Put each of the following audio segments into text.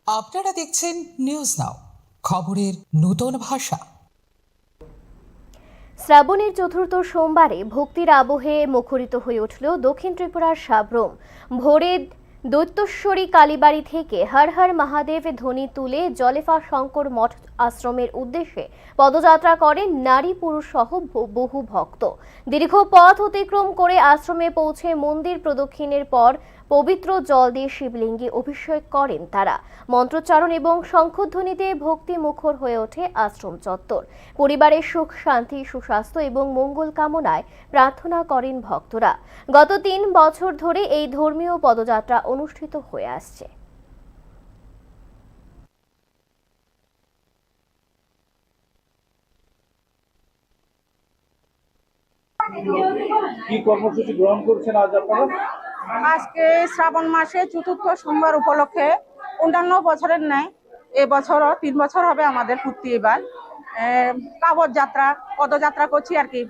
আপনারা দেখছেন news now, খবরের নতুন ভাষা। শ্রাবণের চতুর্থ সোমবারে ভক্তির আবহে মুখরিত হয়ে উঠল দক্ষিণ ত্রিপুরার সাব্রুম। ভোরে দৈত্যেশ্বরী কালীবাড়ি থেকে হর হর মহাদেব ধ্বনি তুলে জলেফা শঙ্কর মঠ আশ্রমের উদ্দেশ্যে পদযাত্রা করেন নারী পুরুষ সহ বহু ভক্ত। দীর্ঘ পথ অতিক্রম করে আশ্রমে পৌঁছে মন্দির প্রদক্ষিণের পর পবিত্র জল দিয়ে শিবলিঙ্গে অভিষেক করেন তারা। মন্ত্রোচ্চারণ এবং শঙ্খধ্বনিতে ভক্তি মুখর হয়ে ওঠে আশ্রম চত্বর। পরিবারের সুখ শান্তি সুস্বাস্থ্য এবং মঙ্গল কামনায় প্রার্থনা করেন ভক্তরা। গত ৩ বছর ধরে এই ধর্মীয় পদযাত্রা অনুষ্ঠিত হয়ে আসছে। কি কর্মসূচি গ্রহণ করছেন আজ আপনারা? আজকে শ্রাবণ মাসে চতুর্থ সোমবার উপলক্ষে অন্যান্য বছরের ন্যায় এবছরও ৩ বছর হবে আমাদের পূর্তি। এবার কাবর যাত্রা পদযাত্রা করছি আর কি।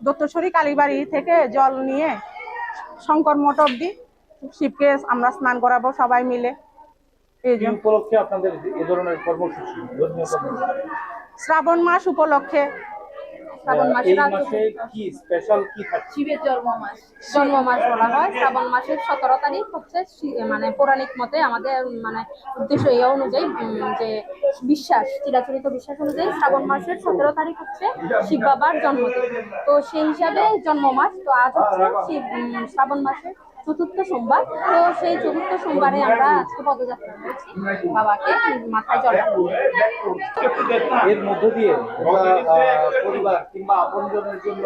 দত্তেশ্বরী কালীবাড়ি থেকে জল নিয়ে শঙ্কর মঠ অব্দি শিবকে আমরা স্নান করাবো সবাই মিলে। এই উপলক্ষে আপনাদের এই ধরনের কর্মসূচি, ধর্মীয় কর্মসূচি শ্রাবণ মাস উপলক্ষে। শ্রাবণ মাসে কি স্পেশাল কি থাকছে? শিবের জন্ম মাস বলা হয়। শ্রাবণ মাসের 17 তারিখ হচ্ছে মানে পৌরাণিক মতে আমাদের মানে উদ্দেশ্য এই অনুযায়ী যে বিশ্বাস, চিরাচরিত বিশ্বাস অনুযায়ী শ্রাবণ মাসের 17 তারিখ হচ্ছে শিব বাবার জন্মদিন। তো সেই হিসাবে জন্ম মাস। তো আজ হচ্ছে শ্রাবণ মাসের চতুর্থ সোমবার। তো সেই চতুর্থ সোমবারে আমরা আজকে পদযাত্রা করেছি বাবাকে মাথায় জল। এর মধ্য দিয়ে পরিবার কিংবা আপনজনের জন্য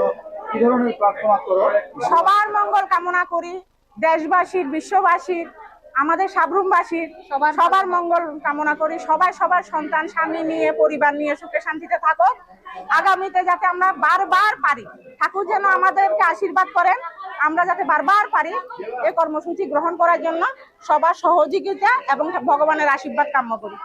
কি ধরনের প্রার্থনা করো? সবার মঙ্গল কামনা করি, দেশবাসীর, বিশ্ববাসীর, আমাদের সাব্রুমবাসীর সবার মঙ্গল কামনা করি। সবাই সবার সন্তান স্বামী নিয়ে পরিবার নিয়ে সুখে শান্তিতে থাকুক। আগামীতে যাতে আমরা বারবার পারি, ঠাকুর যেন আমাদেরকে আশীর্বাদ করেন, আমরা যাতে বারবার পারি এই কর্মসূচি গ্রহণ করার জন্য সবার সহযোগিতা এবং ভগবানের আশীর্বাদ কাম্য করি।